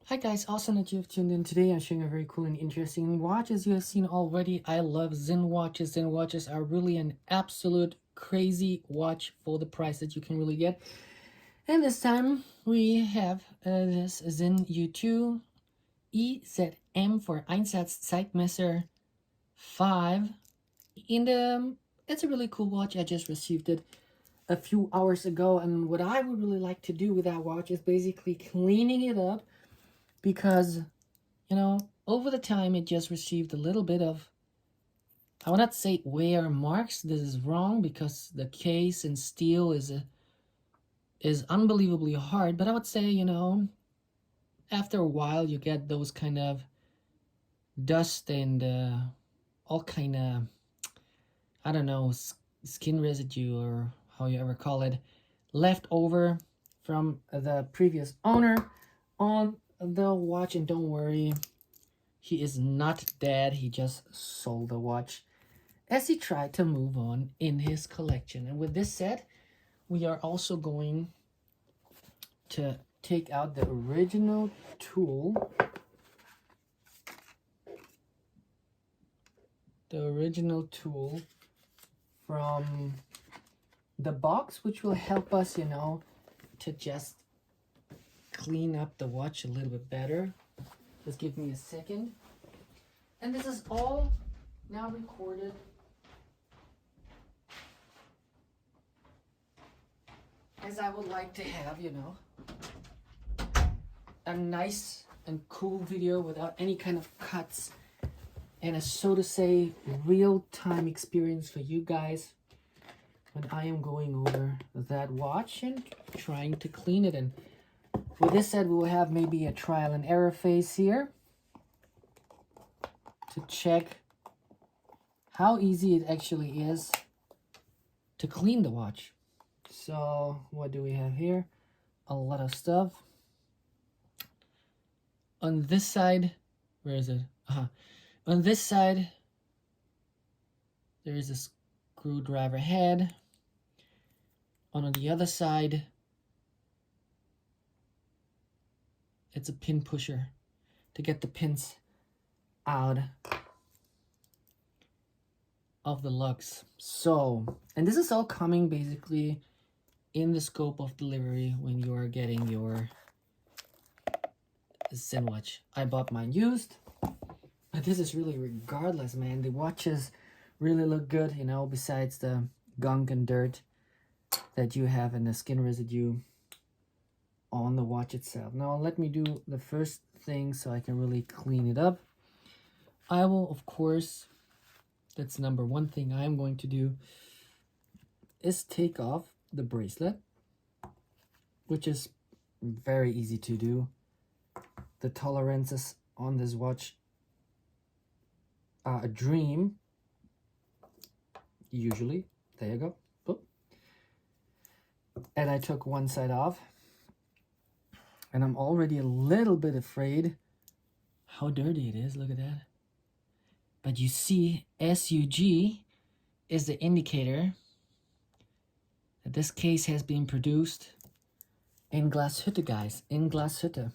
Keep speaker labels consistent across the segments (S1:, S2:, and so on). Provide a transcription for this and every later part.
S1: Hi guys, awesome that you've tuned in. Today I'm showing a very cool and interesting watch. As you have seen already, I love Sinn watches. Sinn watches are really an absolute crazy watch for the price that you can really get. And this time we have this Sinn U2 EZM for Einsatzzeitmesser 5. It's a really cool watch. I just received it a few hours ago, and what I would really like to do with that watch is basically cleaning it up because over the time it just received a little bit of, I would not say wear marks. This is wrong because the case and steel is unbelievably hard. But I would say, after a while you get those kind of dust and all kind of, I don't know, skin residue or how you ever call it, left over from the previous owner on the watch. And don't worry, he is not dead. He just sold the watch as he tried to move on in his collection. And with this said, we are also going to take out the original tool. The original tool from the box, which will help us, to just clean up the watch a little bit better. Just give me a second. And this is all now recorded as I would like to have, a nice and cool video without any kind of cuts, and a, so to say, real-time experience for you guys when I am going over that watch and trying to clean it. And with this said, we will have maybe a trial and error phase here to check how easy it actually is to clean the watch. So what do we have here? A lot of stuff. On this side, where is it? On this side, there is a screwdriver head. On the other side, it's a pin pusher to get the pins out of the lugs. So, and this is all coming basically in the scope of delivery when you are getting your Sinn watch. I bought mine used, but this is really regardless, man. The watches really look good, besides the gunk and dirt that you have in the skin residue on the watch itself. Now let me do the first thing so I can really clean it up. I will, of course, that's number one thing I'm going to do, is take off the bracelet, which is very easy to do. The tolerances on this watch are a dream, usually. There you go. Boop. And I took one side off, and I'm already a little bit afraid how dirty it is. Look at that. But you see, SUG is the indicator that this case has been produced in Glashütte, guys. In Glashütte.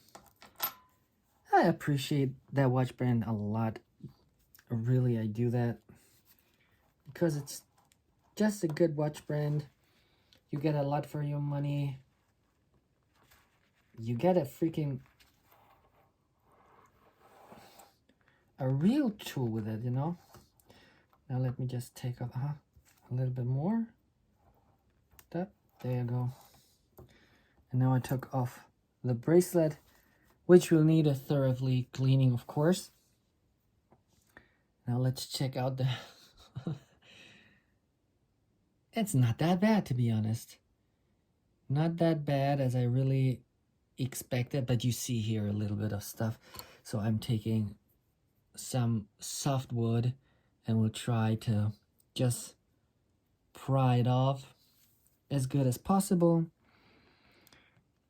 S1: I appreciate that watch brand a lot. Really, I do that. Because it's just a good watch brand. You get a lot for your money. You get a real tool with it, Now let me just take off a little bit more. There you go. And now I took off the bracelet, which will need a thoroughly cleaning, of course. Now let's check out the... It's not that bad, to be honest. Not that bad as I really expected, but you see here a little bit of stuff. So I'm taking some soft wood and we'll try to just pry it off as good as possible.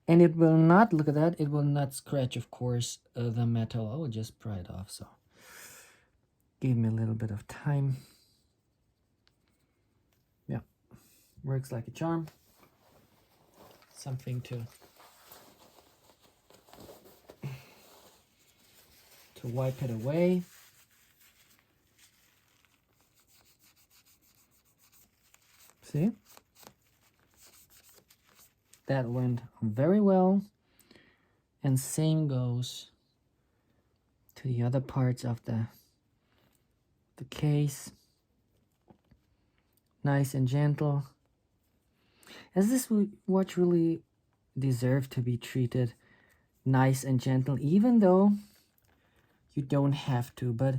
S1: And it will not, look at that, it will not scratch, of course, the metal. I will just pry it off. So give me a little bit of time. Yeah, works like a charm. Something to to wipe it away. See? That went very well. And same goes to the other parts of the case. Nice and gentle. As this watch really deserves to be treated nice and gentle, even though you don't have to, but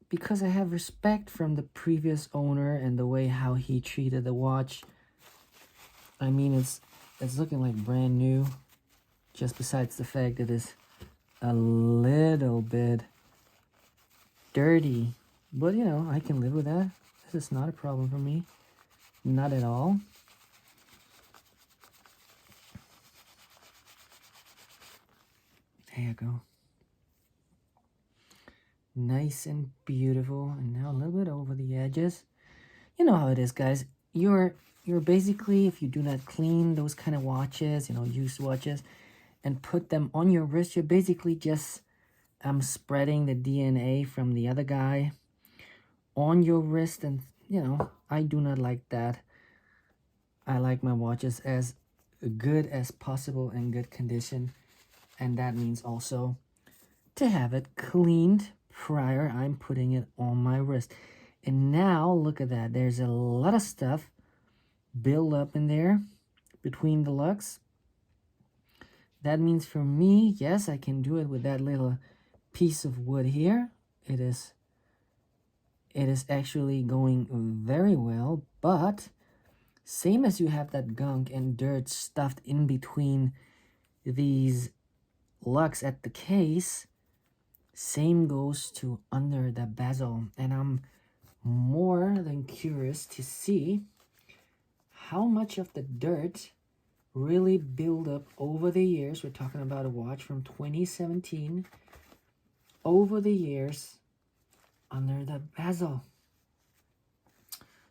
S1: because I have respect from the previous owner and the way how he treated the watch. I mean, it's looking like brand new, just besides the fact that it's a little bit dirty, but you know, I can live with that. This is not a problem for me, not at all. There you go. Nice and beautiful. And now a little bit over the edges. You know how it is, guys. You're basically, if you do not clean those kind of watches, you know, used watches, and put them on your wrist, you're basically just spreading the DNA from the other guy on your wrist. And you know, I do not like that. I like my watches as good as possible, in good condition, and that means also to have it cleaned prior I'm putting it on my wrist. And now look at that, there's a lot of stuff built up in there between the lugs. That means for me, yes, I can do it with that little piece of wood here. It is actually going very well, but same as you have that gunk and dirt stuffed in between these lugs at the case, same goes to under the bezel. And I'm more than curious to see how much of the dirt really build up over the years. We're talking about a watch from 2017, over the years under the bezel.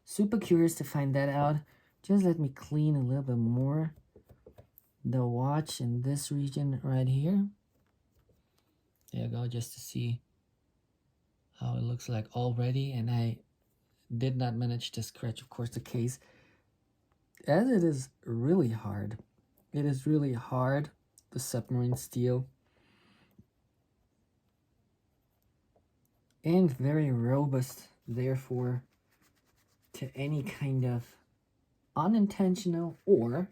S1: Super curious to find that out. Just let me clean a little bit more the watch in this region right here. There you go, just to see how it looks like already. And I did not manage to scratch, of course, the case, as it is really hard. It is really hard, the submarine steel, and very robust, therefore, to any kind of unintentional or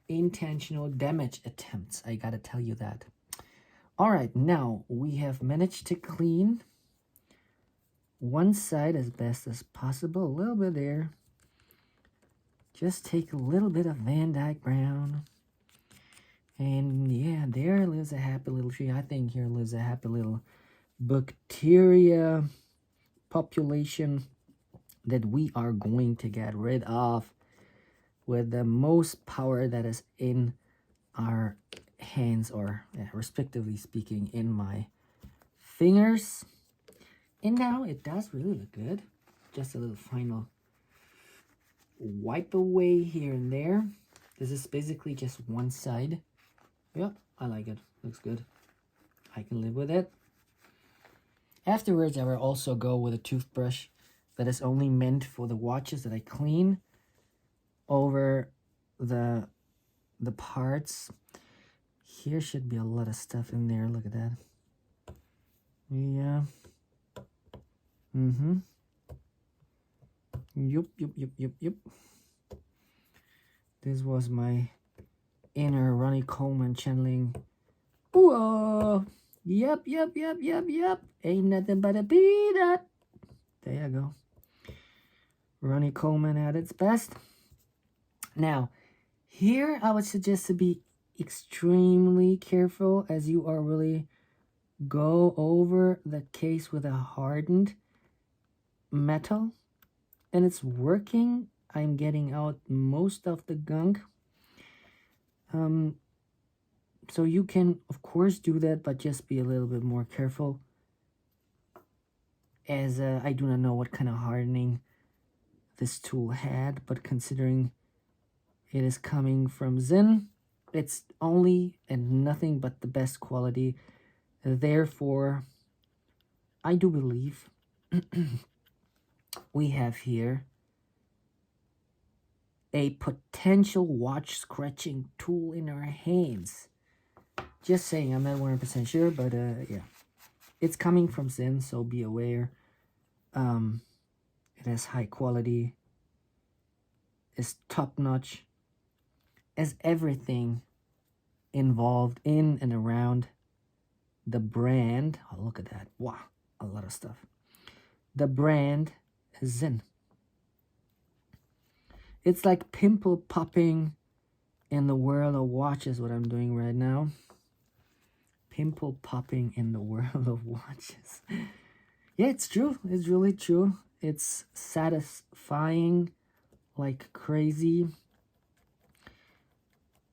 S1: intentional damage attempts. I gotta tell you that. All right, now we have managed to clean one side as best as possible. A little bit there. Just take a little bit of Van Dyke brown. And yeah, there lives a happy little tree. I think here lives a happy little bacteria population that we are going to get rid of with the most power that is in our hands, or respectively speaking, in my fingers. And now it does really look good. Just a little final wipe away here and there. This is basically just one side. Yep, I like it. Looks good. I can live with it. Afterwards, I will also go with a toothbrush that is only meant for the watches that I clean over the parts. Here should be a lot of stuff in there. Look at that. Yeah. Yup. This was my inner Ronnie Coleman channeling. Whoa. Yup. Ain't nothing but a peanut. There you go. Ronnie Coleman at its best. Now, here I would suggest to be extremely careful as you are really go over the case with a hardened metal, and it's working. I'm getting out most of the gunk. So you can of course do that, but just be a little bit more careful, as I do not know what kind of hardening this tool had, but considering it is coming from Sinn, it's only and nothing but the best quality Therefore, I do believe we have here a potential watch scratching tool in our hands. Just saying, I'm not 100% sure, but yeah. It's coming from Sinn, so be aware. It has high quality, is top-notch, as everything involved in and around the brand. Oh, look at that. Wow, a lot of stuff. The brand is Sinn. It's like pimple popping in the world of watches, what I'm doing right now. Pimple popping in the world of watches. Yeah, it's true. It's really true. It's satisfying like crazy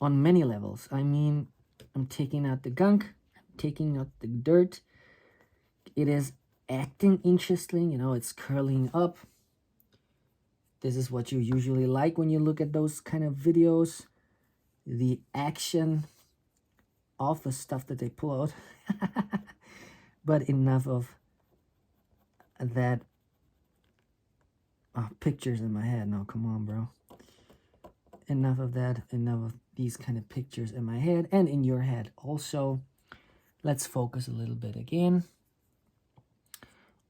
S1: on many levels. I mean, I'm taking out the gunk, I'm taking out the dirt. It is acting interesting, you know, it's curling up. This is what you usually like when you look at those kind of videos. The action of the stuff that they pull out. But enough of that. Oh, pictures in my head. No, come on, bro. Enough of that. Enough of these kind of pictures in my head and in your head. Also, let's focus a little bit again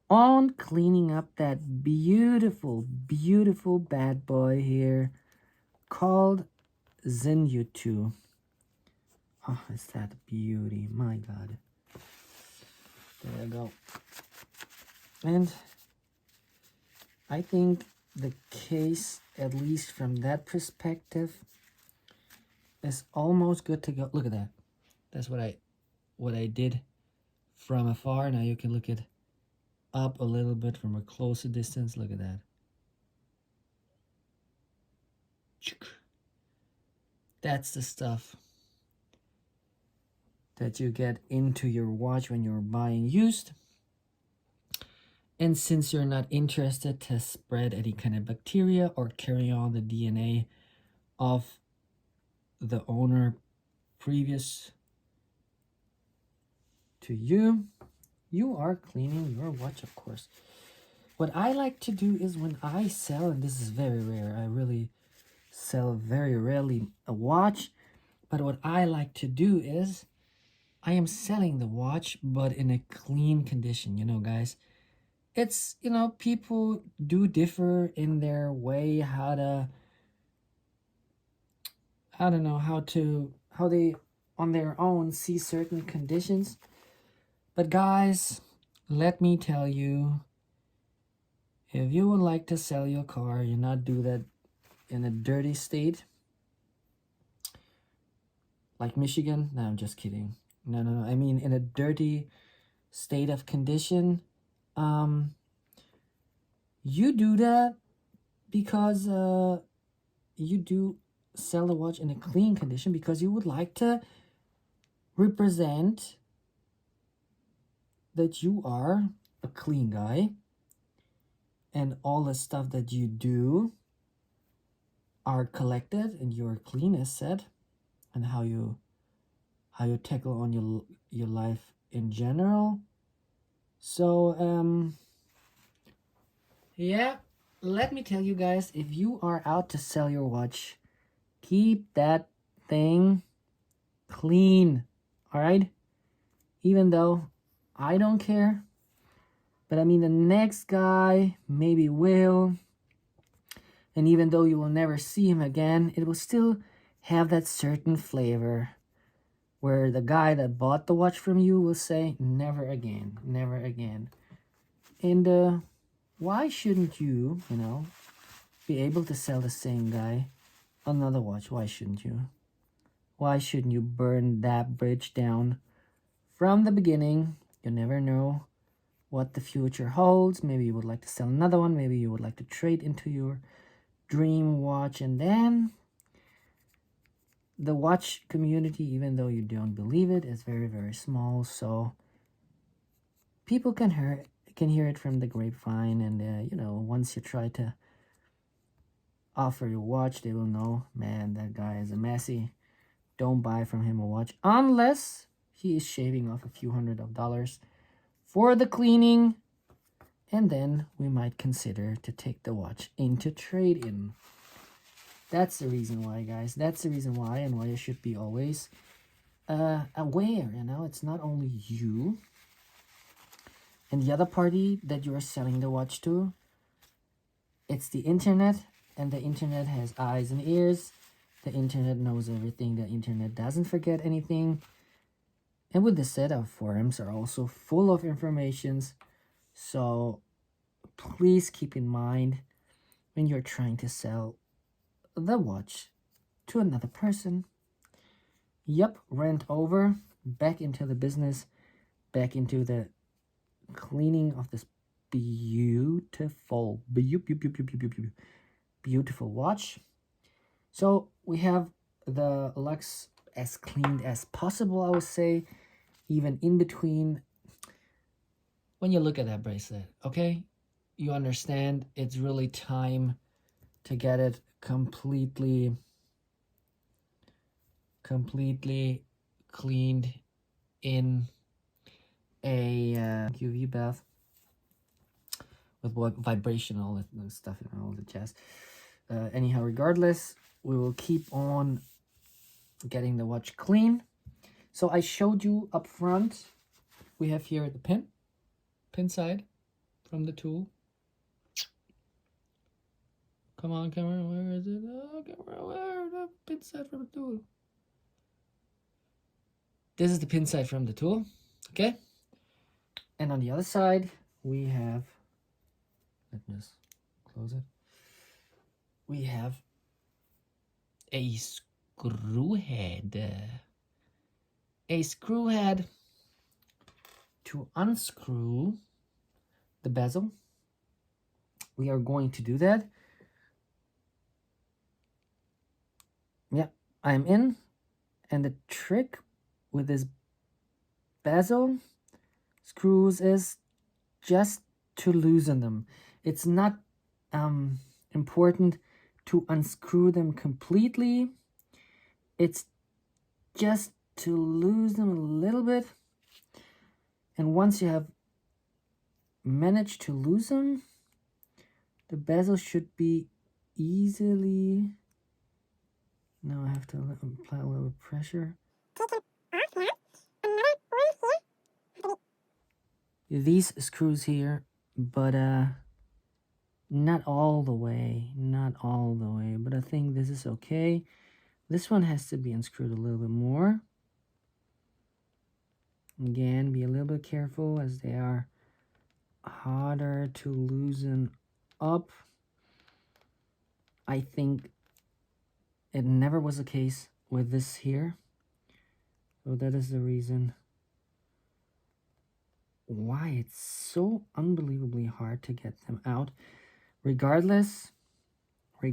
S1: on cleaning up that beautiful, beautiful bad boy here called Sinn U2. Oh, is that beauty? My God. There you go. And I think the case, at least from that perspective, is almost good to go. Look at that. That's what I did from afar. Now you can look it up a little bit from a closer distance. Look at that. That's the stuff that you get into your watch when you're buying used. And since you're not interested to spread any kind of bacteria or carry on the DNA of the owner previous to you, you are cleaning your watch, of course. What I like to do is when I sell, and this is very rare, I really sell very rarely a watch, but what I like to do is I am selling the watch, but in a clean condition, you know, guys. It's, you know, people do differ in their way how to, I don't know, how they on their own see certain conditions. But guys, let me tell you, if you would like to sell your car, you not do that in a dirty state, like Michigan. No, I'm just kidding. No. I mean, in a dirty state of condition, you do that because you do sell the watch in a clean condition because you would like to represent that you are a clean guy and all the stuff that you do are collected and you're clean as said, and how you tackle on your life in general. So yeah, let me tell you guys, if you are out to sell your watch, keep that thing clean. All right, even though I don't care, but I mean the next guy maybe will, and even though you will never see him again, it will still have that certain flavor where the guy that bought the watch from you will say, never again, never again. And why shouldn't you, you know, be able to sell the same guy another watch? Why shouldn't you? Why shouldn't you burn that bridge down from the beginning? You never know what the future holds. Maybe you would like to sell another one. Maybe you would like to trade into your dream watch. And then the watch community, even though you don't believe it, is very, very small. So people can hear it from the grapevine. And, you know, once you try to offer your watch, they will know, man, that guy is a messy. Don't buy from him a watch unless he is shaving off a few $100s for the cleaning, and then we might consider to take the watch into trade-in. That's the reason why, guys. That's the reason why, and why you should be always aware. You know, it's not only you and the other party that you are selling the watch to. It's the internet, and the internet has eyes and ears. The internet knows everything. The internet doesn't forget anything. And with this said, our forums are also full of informations. So please keep in mind when you're trying to sell the watch to another person. Yep, rent over, back into the business, back into the cleaning of this beautiful watch. So we have the Lux as cleaned as possible, I would say, even in between. When you look at that bracelet, okay, you understand it's really time to get it completely cleaned in a UV bath with what vibration, all that stuff, and all the jazz. Anyhow, regardless, we will keep on getting the watch clean. So I showed you up front, we have here the pin side from the tool. Come on, camera, where is it? Oh, camera, where the pin side from the tool? This is the pin side from the tool, okay? And on the other side, we have, let me just close it. We have a screw head. A screw head to unscrew the bezel. We are going to do that. Yeah, I'm in. And the trick with this bezel screws is just to loosen them. It's not important to unscrew them completely. It's just to loosen them a little bit. And once you have managed to loosen, the bezel should be easily. Now I have to apply a little pressure. These screws here, but not all the way, but I think this is okay. This one has to be unscrewed a little bit more. Again, be a little bit careful as they are harder to loosen up. I think it never was the case with this here. So that is the reason why it's so unbelievably hard to get them out. Regardless, we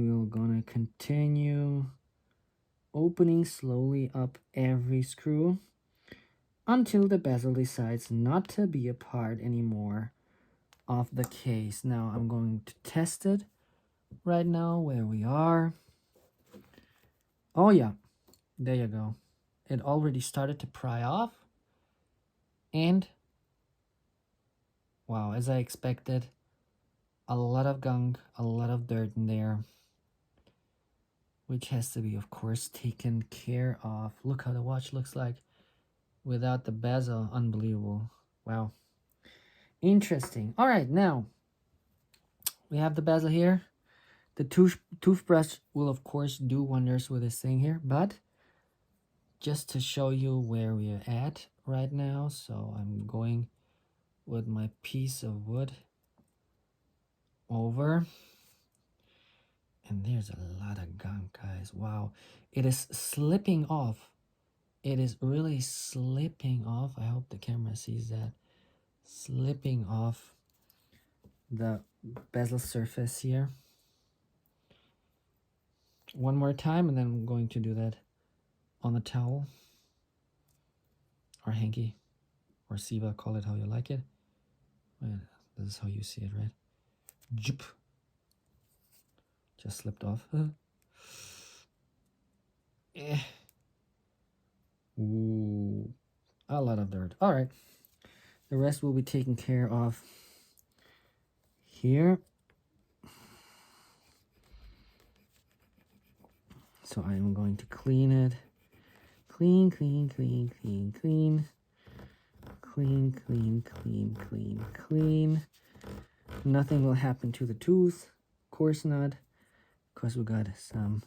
S1: will gonna continue opening slowly up every screw until the bezel decides not to be a part anymore of the case. Now I'm going to test it right now where we are. Oh yeah, there you go. It already started to pry off, and wow, as I expected, a lot of gunk, a lot of dirt in there, which has to be, of course, taken care of. Look how the watch looks like without the bezel. Unbelievable. Wow. Interesting. All right, now we have the bezel here. The toothbrush will, of course, do wonders with this thing here, but just to show you where we are at right now, so I'm going with my piece of wood over, and there's a lot of gunk, guys. Wow, it is slipping off. It is really slipping off. I hope the camera sees that. Slipping off the bezel surface here. One more time, and then I'm going to do that on the towel or hanky or siva, call it how you like it. This is how you see it, right? Jup. Just slipped off. A lot of dirt. All right. The rest will be taken care of here. So I am going to clean it. Clean, clean, clean, clean, clean. Clean, clean, clean, clean, clean. Nothing will happen to the tooth. Of course not. Because we got some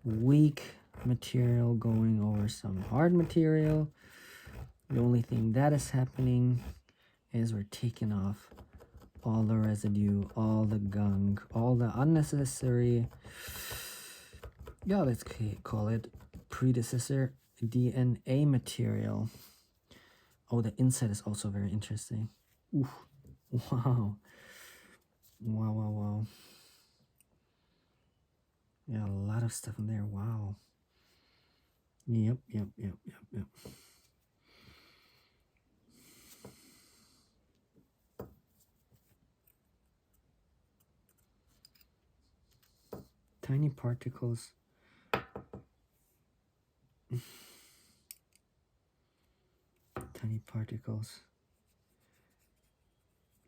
S1: weak material going over some hard material. The only thing that is happening is we're taking off all the residue, all the gunk, all the unnecessary, yeah, let's call it predecessor DNA material. Oh, the inside is also very interesting. Ooh, wow. Wow, wow, wow. Yeah, a lot of stuff in there. Wow. Yep. Tiny particles. Tiny particles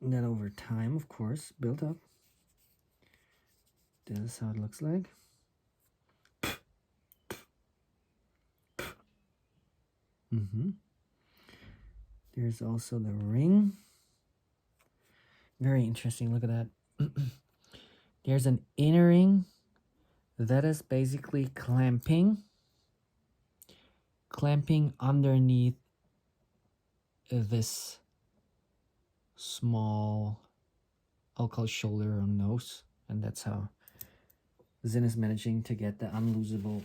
S1: that over time, of course, built up. This is how it looks like. There's also the ring. Very interesting. Look at that. There's an inner ring that is basically clamping underneath this small, I'll call shoulder or nose, and that's how Sinn is managing to get the unlosable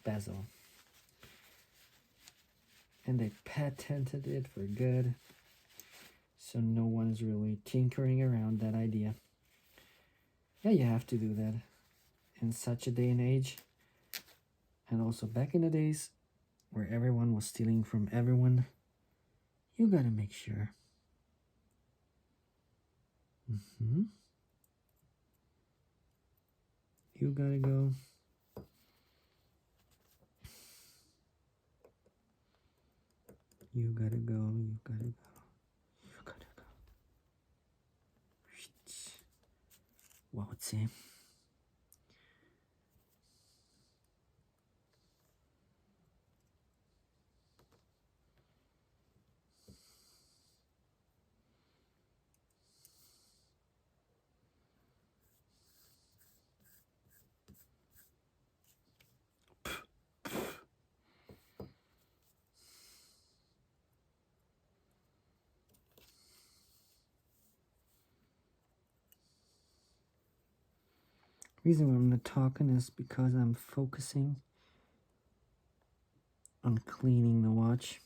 S1: bezel. And they patented it for good, so no one's really tinkering around that idea. Yeah, you have to do that in such a day and age, and also back in the days where everyone was stealing from everyone. You gotta make sure. You gotta go. You gotta go. You gotta go. You gotta go. Wow, it's reason why I'm not talking is because I'm focusing on cleaning the watch,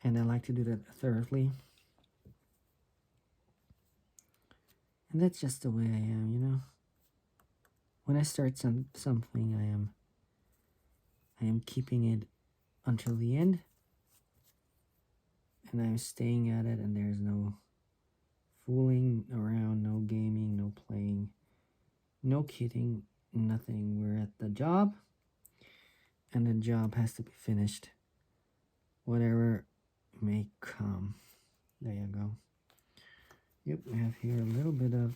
S1: and I like to do that thoroughly. And that's just the way I am, you know. When I start something, I am keeping it until the end, and I'm staying at it, and there's no fooling around, no gaming, no playing, no kidding, nothing. We're at the job, and the job has to be finished, whatever may come. There you go. Yep, we have here a little bit of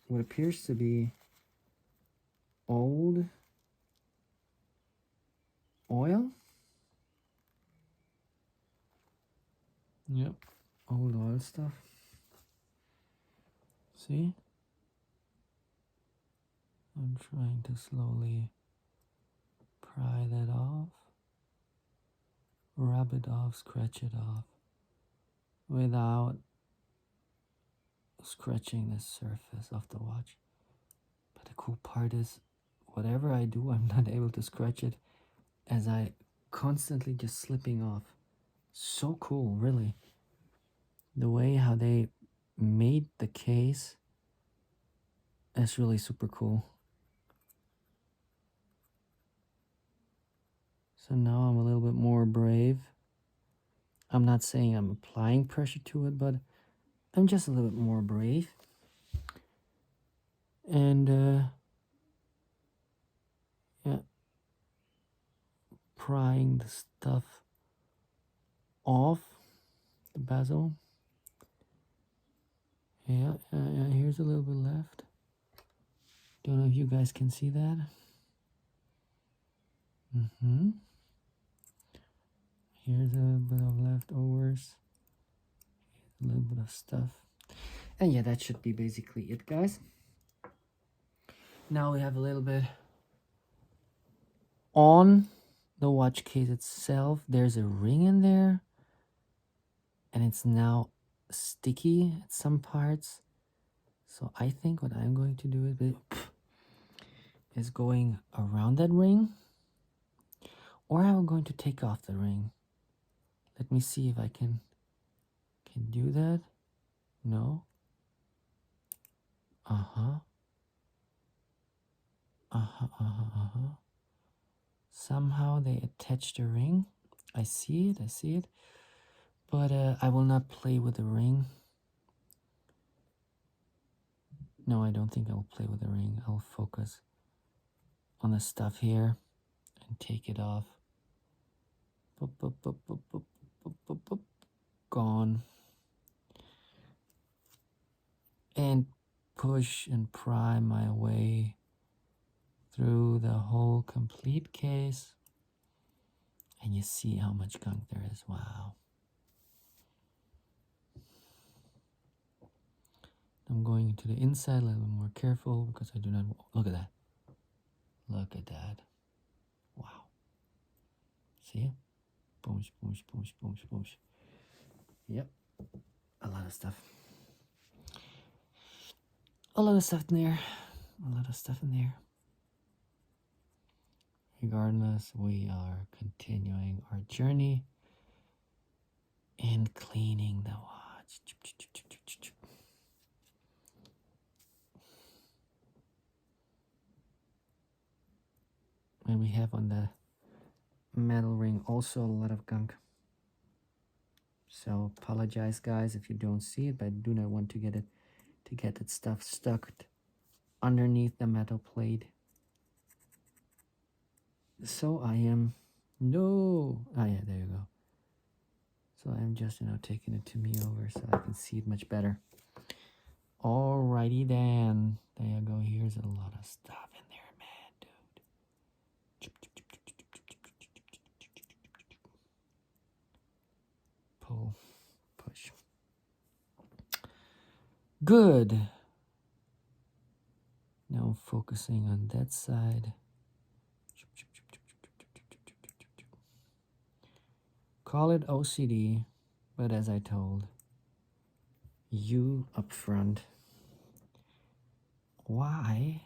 S1: what appears to be old oil. Yep, old oil stuff. See? I'm trying to slowly pry that off, rub it off, scratch it off, without scratching the surface of the watch. But the cool part is, whatever I do, I'm not able to scratch it, as I constantly just slipping off. So cool, really. The way how they made the case is really super cool. So now I'm a little bit more brave. I'm not saying I'm applying pressure to it, but I'm just a little bit more brave. And yeah, prying the stuff off the bezel. Yeah, here's a little bit left. Don't know if you guys can see that. Here's a little bit of leftovers. A little bit of stuff. And yeah, that should be basically it, guys. Now we have a little bit on the watch case itself. There's a ring in there. And it's now sticky at some parts. So I think what I'm going to do is going around that ring. Or I'm going to take off the ring. Let me see if I can do that. No. Somehow they attach the ring. I see it. But I will not play with the ring. No, I don't think I'll play with the ring. I'll focus on the stuff here and take it off. Boop, boop, boop, boop, boop, boop, boop, boop. Gone. And push and pry my way through the whole complete case. And you see how much gunk there is. Wow. I'm going into the inside a little bit more careful because I do not... Look at that. Look at that. Wow. See? Boosh, boosh, boosh, boosh, boosh. Yep. A lot of stuff. A lot of stuff in there. A lot of stuff in there. Regardless, we are continuing our journey and cleaning the watch. And we have on the metal ring also a lot of gunk. So apologize, guys, if you don't see it, but I do not want to get that stuff stuck underneath the metal plate. So I am yeah, there you go. So I'm just taking it to me over so I can see it much better. Alrighty then. There you go. Here's a lot of stuff in there, man, dude. Pull, push. Good. Now focusing on that side. Call it OCD, but as I told you up front, why?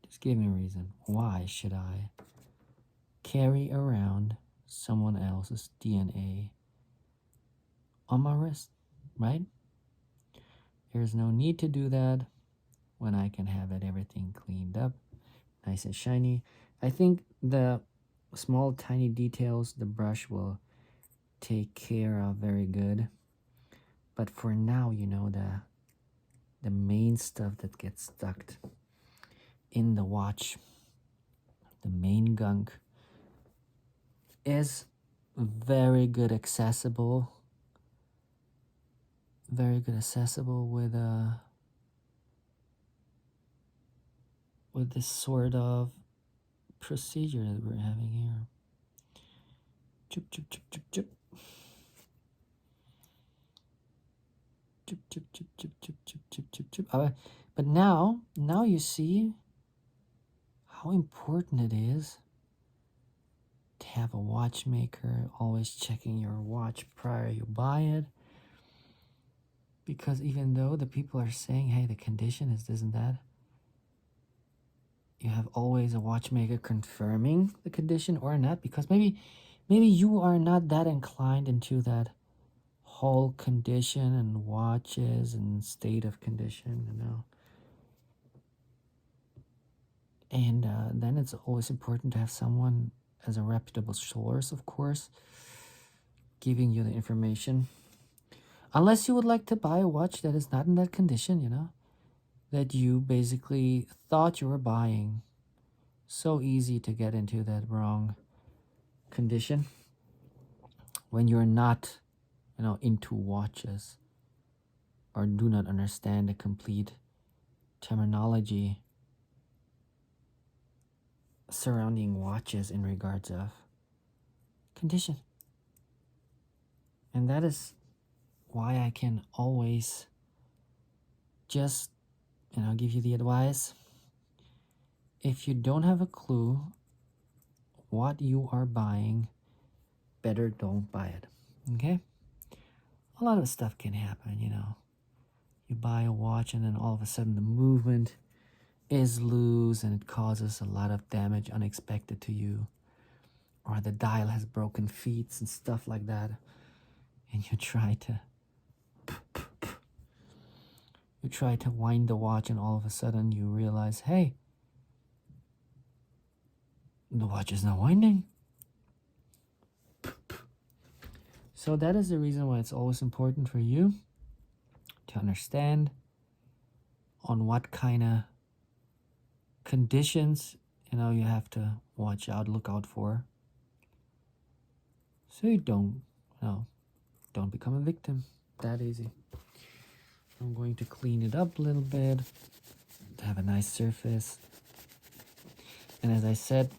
S1: Just give me a reason. Why should I carry around someone else's DNA on my wrist, right? There's no need to do that when I can have everything cleaned up, nice and shiny. I think the small tiny details the brush will take care of very good. But for now, the main stuff that gets stuck in the watch, the main gunk, is very good accessible. Very good accessible with this sort of procedure that we're having here. Chip, chip, chip, chip, chip. Chip, chip, chip, chip, chip, chip, chip, chip, chip. But now you see how important it is to have a watchmaker always checking your watch prior you buy it. Because even though the people are saying, hey, the condition is this and that, you have always a watchmaker confirming the condition or not, because maybe you are not that inclined into that whole condition and watches and state of condition, And then it's always important to have someone as a reputable source, of course, giving you the information. Unless you would like to buy a watch that is not in that condition, that you basically thought you were buying. So easy to get into that wrong condition, when you're not, into watches or do not understand the complete terminology surrounding watches in regards of condition. And that is why I can always just, give you the advice. If you don't have a clue what you are buying, better don't buy it. Okay? A lot of stuff can happen, You buy a watch and then all of a sudden the movement is loose and it causes a lot of damage unexpected to you. Or the dial has broken feet and stuff like that. And you try to wind the watch and all of a sudden you realize, hey, the watch is not winding. So that is the reason why it's always important for you to understand on what kind of conditions, you have to look out for. So you don't become a victim. That easy. I'm going to clean it up a little bit to have a nice surface. And as I said,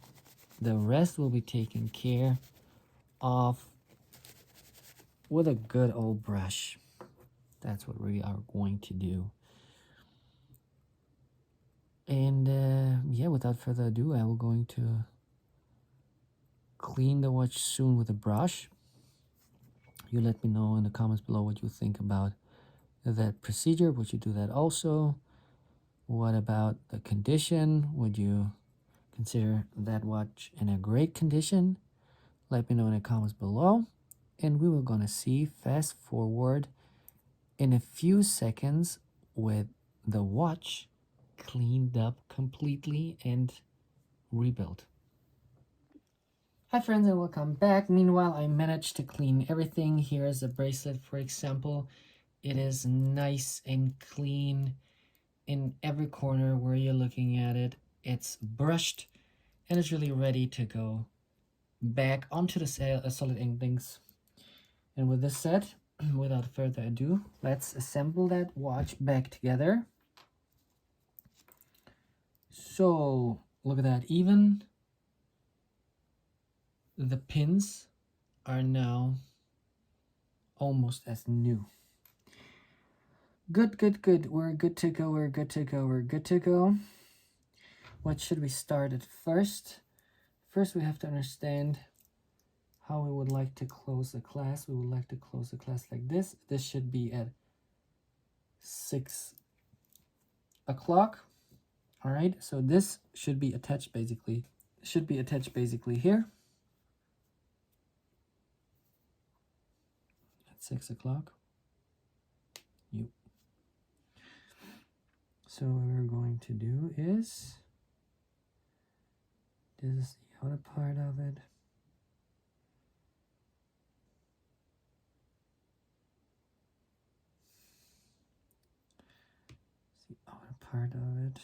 S1: the rest will be taken care of with a good old brush. That's what we are going to do. And without further ado, I will going to clean the watch soon with a brush. You let me know in the comments below what you think about that procedure. Would you do that also? What about the condition? Would you consider that watch in a great condition? Let me know in the comments below. And we will gonna see fast forward in a few seconds with the watch cleaned up completely and rebuilt. Hi friends and welcome back. Meanwhile, I managed to clean everything. Here is the bracelet, for example. It is nice and clean in every corner where you're looking at it. It's brushed and it's really ready to go back onto the solid endings. And with this said, without further ado, let's assemble that watch back together. So look at that, even the pins are now almost as new. Good. We're good to go. What should we start at first? First, we have to understand how we would like to close the class. We would like to close the class like this. This should be at 6 o'clock. All right, so this should be attached basically here at 6 o'clock. So what we're going to do is, this is the outer part of it. The outer part of it.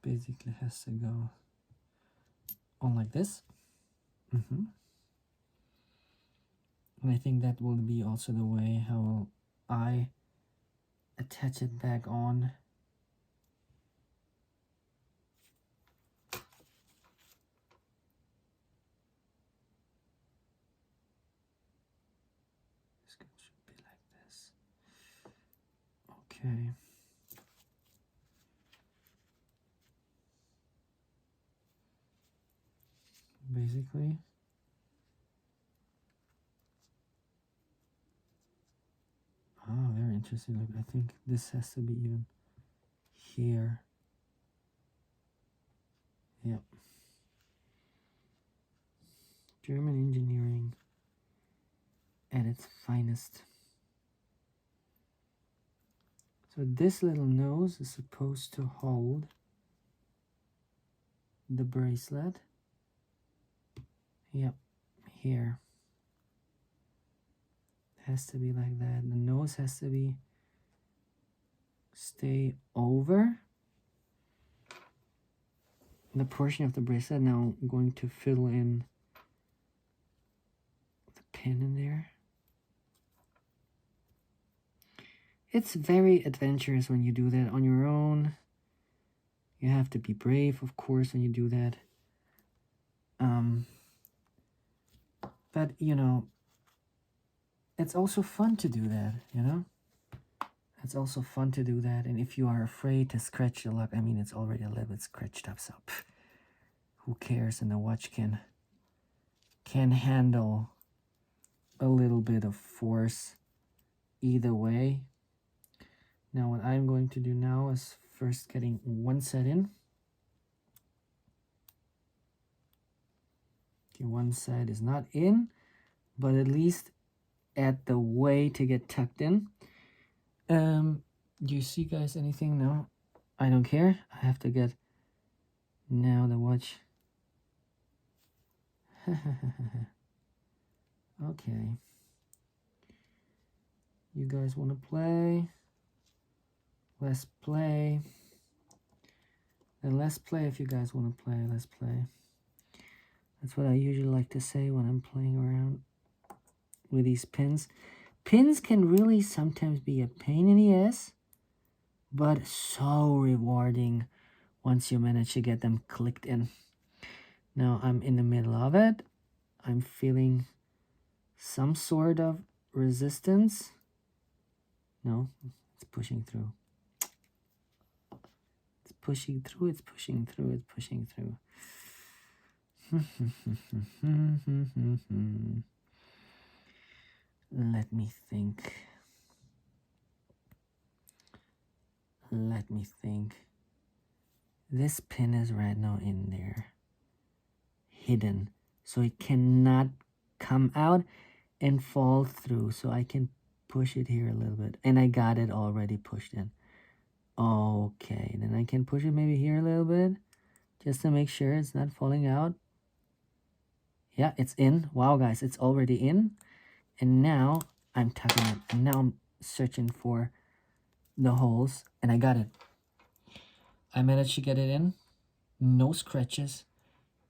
S1: Basically has to go on like this. And I think that will be also the way how I attach it back on. This should be like this. Okay. Basically, very interesting. Like, I think this has to be even here. Yep. German engineering at its finest. So this little nose is supposed to hold the bracelet. Yep, here. It has to be like that. The nose has to stay over the portion of the bracelet. Now I'm going to fill in pin in there. It's very adventurous when you do that on your own. You have to be brave, of course, when you do that. But, you know, it's also fun to do that, you know? It's also fun to do that. And if you are afraid to scratch the lock, I mean, it's already a little bit scratched up, so who cares? And the watch can handle a little bit of force either way. Now, what I'm going to do now is first getting one set in. Okay, one side is not in, but at least at the way to get tucked in. Do you see, guys, anything? No, I don't care. I have to get now the watch. Okay. You guys want to play? Let's play. And let's play if you guys want to play. Let's play. That's what I usually like to say when I'm playing around with these pins. Pins can really sometimes be a pain in the ass, but so rewarding once you manage to get them clicked in. Now I'm in the middle of it. I'm feeling some sort of resistance. No, it's pushing through. It's pushing through, it's pushing through, it's pushing through. Let me think. Let me think. This pin is right now in there, hidden, so it cannot come out and fall through. So I can push it here a little bit, and I got it already pushed in. Okay, then I can push it maybe here a little bit, just to make sure it's not falling out. Yeah, it's in. Wow, guys, it's already in. And now I'm tucking it, and now I'm searching for the holes, and I got it. I managed to get it in. No scratches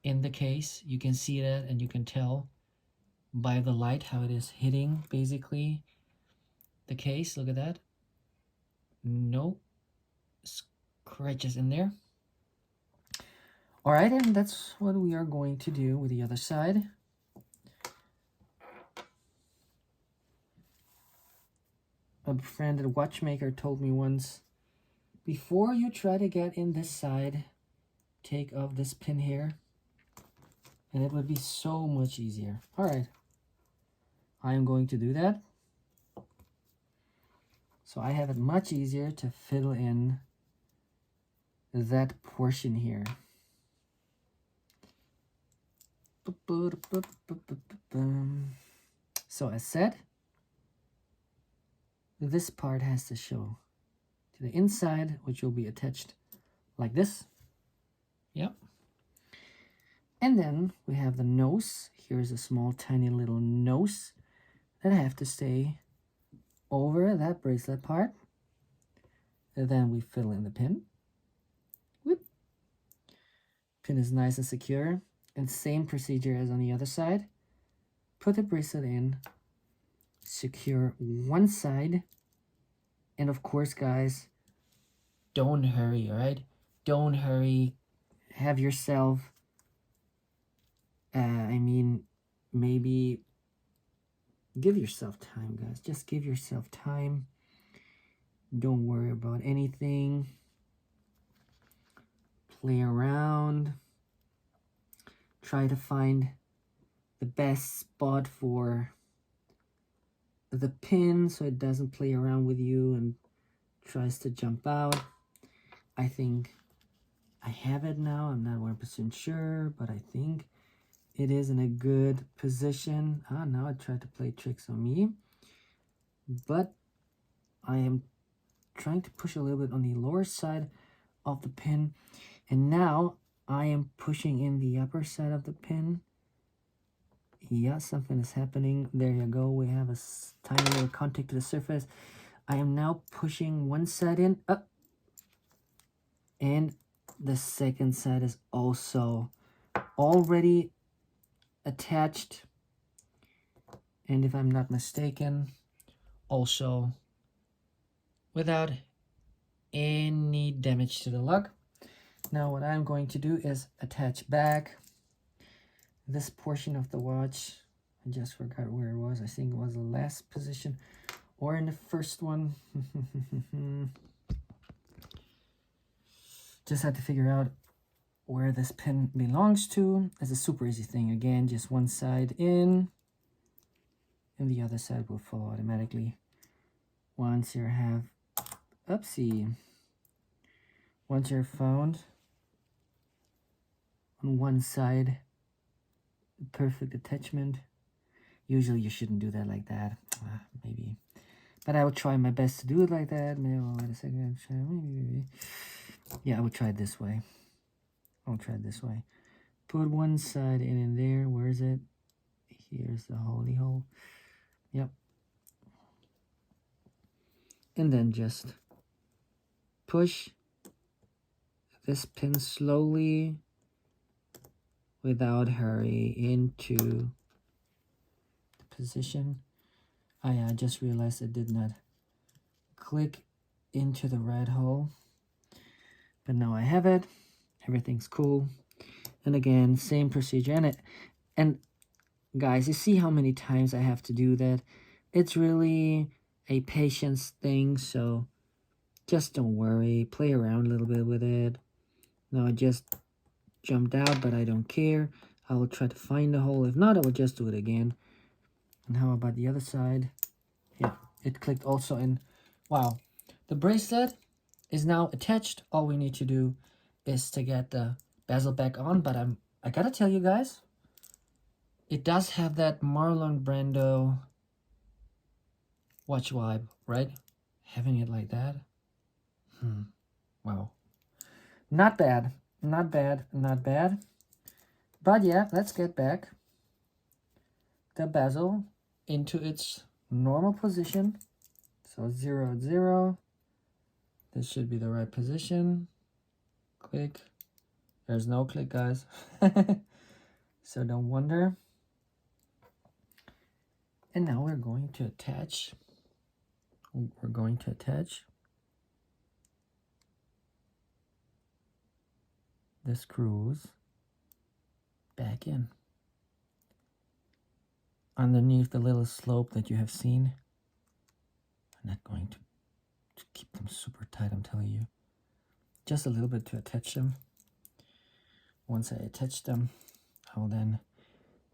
S1: in the case. You can see that, and you can tell by the light how it is hitting basically the case. Look at that. No scratches in there. All right, and that's what we are going to do with the other side. A friend watchmaker told me once, before you try to get in this side, take off this pin here, and it would be so much easier. All right, I am going to do that. So I have it much easier to fill in that portion here. So as said, this part has to show to the inside, which will be attached like this. Yep. And then we have the nose. Here's a small, tiny little nose that I have to stay over that bracelet part. And then we fill in the pin. Whoop. Pin is nice and secure. And same procedure as on the other side. Put the bracelet in, secure one side, and of course, guys, don't hurry, all right? Don't hurry. Have yourself, maybe give yourself time, guys. Just give yourself time. Don't worry about anything. Play around. Try to find the best spot for the pin so it doesn't play around with you and tries to jump out. I think I have it now. I'm not 100% sure, but I think it is in a good position. Now it tried to play tricks on me, but I am trying to push a little bit on the lower side of the pin, and now I am pushing in the upper side of the pin. Yeah, something is happening. There you go. We have a tiny little contact to the surface. I am now pushing one side in, up, and the second side is also already attached. And if I'm not mistaken, also without any damage to the lug. Now what I'm going to do is attach back this portion of the watch. I just forgot where it was. I think it was the last position or in the first one. Just had to figure out where this pin belongs to. It's a super easy thing. Again, just one side in and the other side will follow automatically. Once you have, once you're found on one side, perfect attachment. Usually you shouldn't do that like that, maybe. But I will try my best to do it like that. Maybe, wait a second, maybe. Yeah, I will try it this way. I'll try it this way. Put one side in there. Where is it? Here's the holy hole. Yep. And then just push this pin slowly without hurry into the position. I just realized it did not click into the red hole, but now I have it. Everything's cool. And again, same procedure. And guys, you see how many times I have to do that? It's really a patience thing, so just don't worry. Play around a little bit with it. Now I just jumped out, but I don't care. I will try to find the hole. If not, I will just do it again. And how about the other side? Yeah, it clicked also in. Wow, the bracelet is now attached. All we need to do is to get the bezel back on. But I gotta tell you guys, it does have that Marlon Brando watch vibe, right? Having it like that. Wow. Not bad. Not bad. Not bad. But yeah, let's get back the bezel into its normal position. So 0, 0. This should be the right position. Click. There's no click, guys. So don't wonder. And now we're going to attach. The screws back in underneath the little slope that you have seen. I'm not going to keep them super tight, I'm telling you. Just a little bit to attach them. Once I attach them, I'll then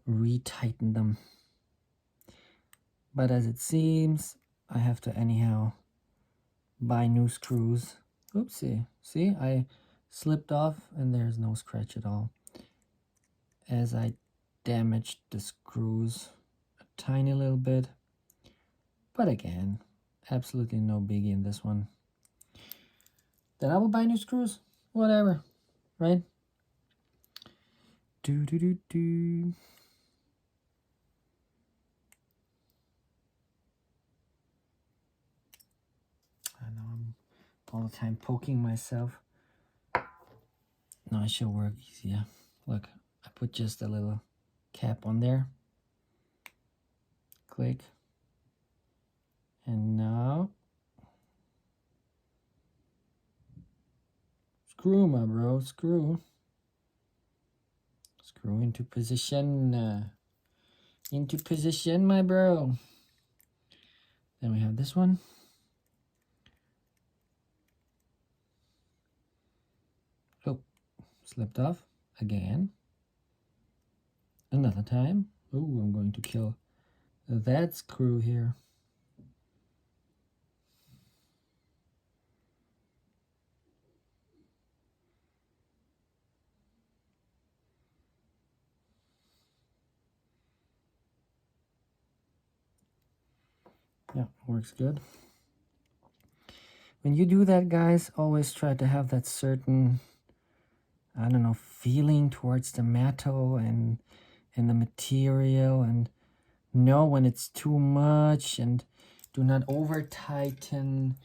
S1: retighten them. But as it seems, I have to anyhow buy new screws. Oopsie. See, I slipped off and there's no scratch at all, as I damaged the screws a tiny little bit. But again, absolutely no biggie in this one. Then I will buy new screws. Whatever, right? Do. I know I'm all the time poking myself. No, it should work easier. Look, I put just a little cap on there. Click. And now, screw, my bro, screw. Screw into position. Into position, my bro. Then we have this one. Oh, slipped off again. Another time. Oh, I'm going to kill that screw here. Yeah, works good. When you do that, guys, always try to have that certain, I don't know, feeling towards the metal and the material, and know when it's too much, and do not over tighten,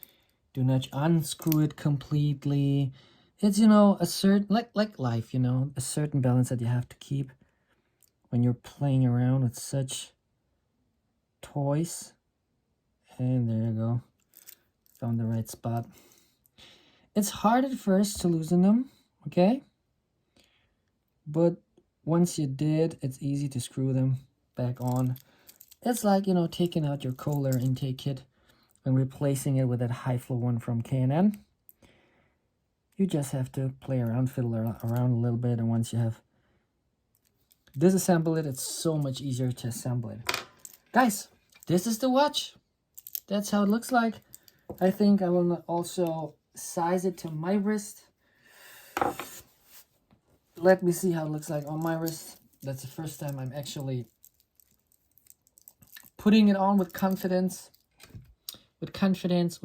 S1: do not unscrew it completely. It's, you know, a certain, like life, you know, a certain balance that you have to keep when you're playing around with such twice, and there you go. Found the right spot. It's hard at first to loosen them, okay? But once you did, it's easy to screw them back on. It's like, you know, taking out your Kohler intake kit and replacing it with that high flow one from K&N. You just have to play around, fiddle around a little bit, and once you have disassembled it, it's so much easier to assemble it. Guys, this is the watch. That's how it looks like. I think I will also size it to my wrist. Let me see how it looks like on my wrist. That's the first time I'm actually putting it on with confidence. With confidence.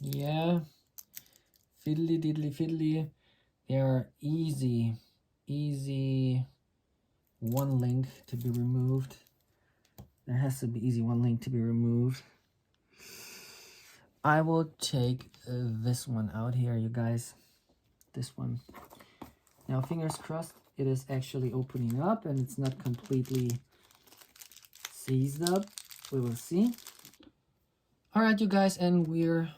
S1: Yeah. Fiddly diddly fiddly. They are easy one link to be removed. There has to be easy one link to be removed. I will take this one out here, you guys. This one. Now, fingers crossed, it is actually opening up and it's not completely seized up. We will see. All right, you guys, and we're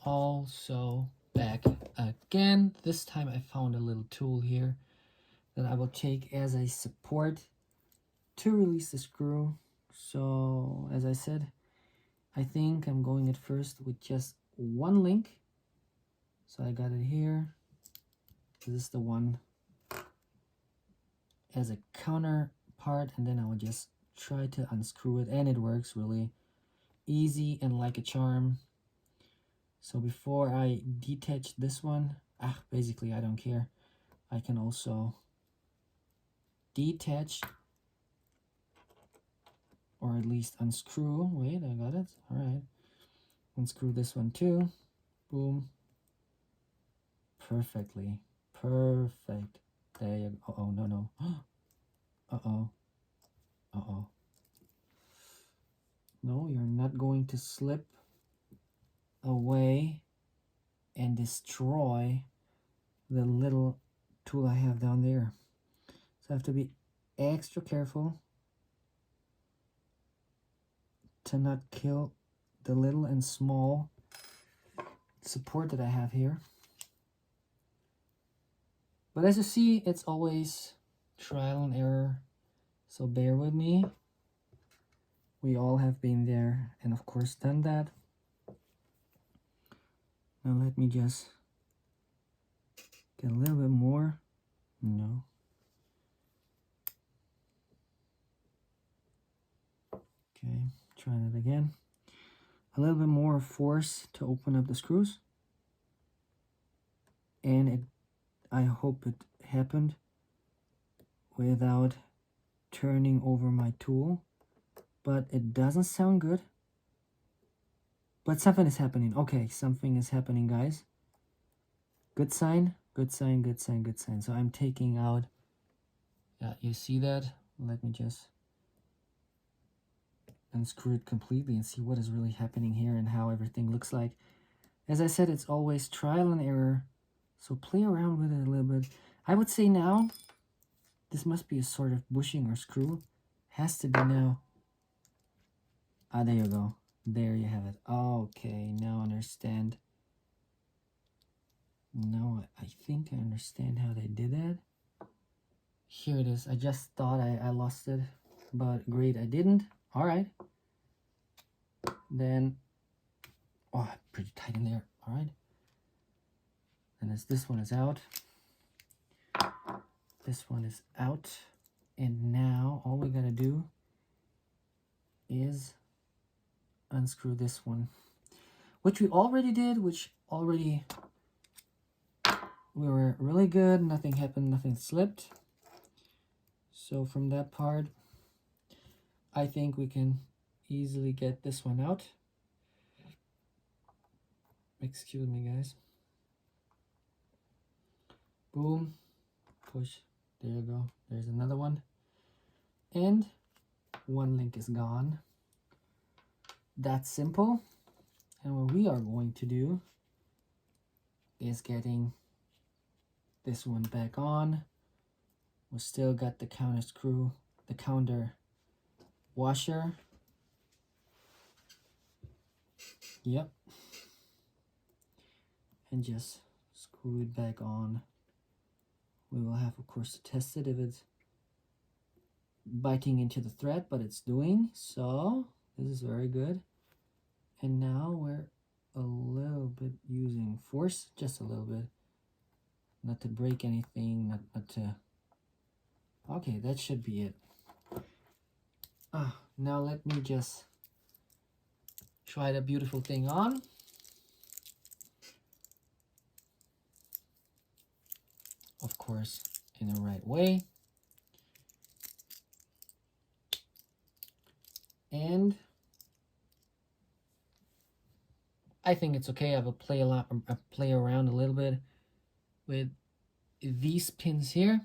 S1: also back again. This time I found a little tool here that I will take as a support to release the screw. So, as I said, I think I'm going at first with just one link. So I got it here. This is the one as a counterpart, and then I will just try to unscrew it, and it works really easy and like a charm. So before I detach this one, basically I don't care. I can also detach, or at least unscrew. Wait, I got it. All right. Unscrew this one too. Boom. Perfectly. Perfect. There you go. Oh, no. Uh-oh. No, you're not going to slip away and destroy the little tool I have down there. So I have to be extra careful to not kill the little and small support that I have here. But as you see, it's always trial and error, so bear with me. We all have been there and of course done that. Now let me just get a little bit more. No. Okay, trying it again. A little bit more force to open up the screws. And I hope it happened without turning over my tool. But it doesn't sound good. But something is happening. Okay, something is happening, guys. Good sign, good sign, good sign, good sign. So I'm taking out, yeah, you see that? Let me just unscrew it completely and see what is really happening here and how everything looks like. As I said, it's always trial and error. So play around with it a little bit. I would say now, this must be a sort of bushing or screw. Has to be now. There you go. There you have it. Okay, now I understand. No, I think I understand how they did that. Here it is. I just thought I lost it, but great, I didn't. All right. Then, oh, pretty tight in there. All right. And as this one is out, this one is out. And now all we gotta do is unscrew this one, which we already did, we were really good. Nothing happened, nothing slipped. So from that part, I think we can easily get this one out. Excuse me, guys. Boom, push, there you go. There's another one. And one link is gone. That's simple. And what we are going to do is getting this one back on. We still got the counter screw, the counter washer. Yep. And just screw it back on. We will have, of course, to test it if it's biting into the thread, but it's doing so. This is very good. And now we're a little bit using force, just a little bit, not to break anything, not to. Okay, that should be it. Now let me just try the beautiful thing on. Of course, in the right way. And I think it's okay. I will play around a little bit with these pins here.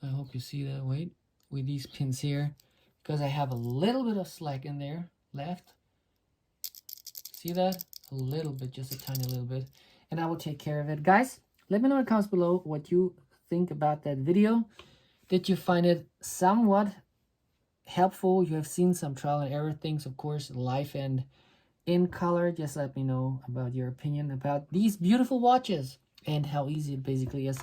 S1: I hope you see that. Wait, with these pins here, because I have a little bit of slack in there left. See that? A little bit, just a tiny little bit. And I will take care of it. Guys, let me know in the comments below what you think about that video. Did you find it somewhat helpful? You have seen some trial and error things, of course, live and in color. Just let me know about your opinion about these beautiful watches and how easy it basically is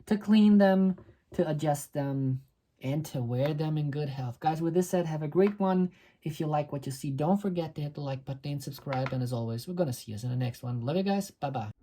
S1: to clean them, to adjust them, and to wear them in good health. Guys, with this said, have a great one. If you like what you see, don't forget to hit the like button and subscribe. And as always, we're going to see you in the next one. Love you guys. Bye-bye.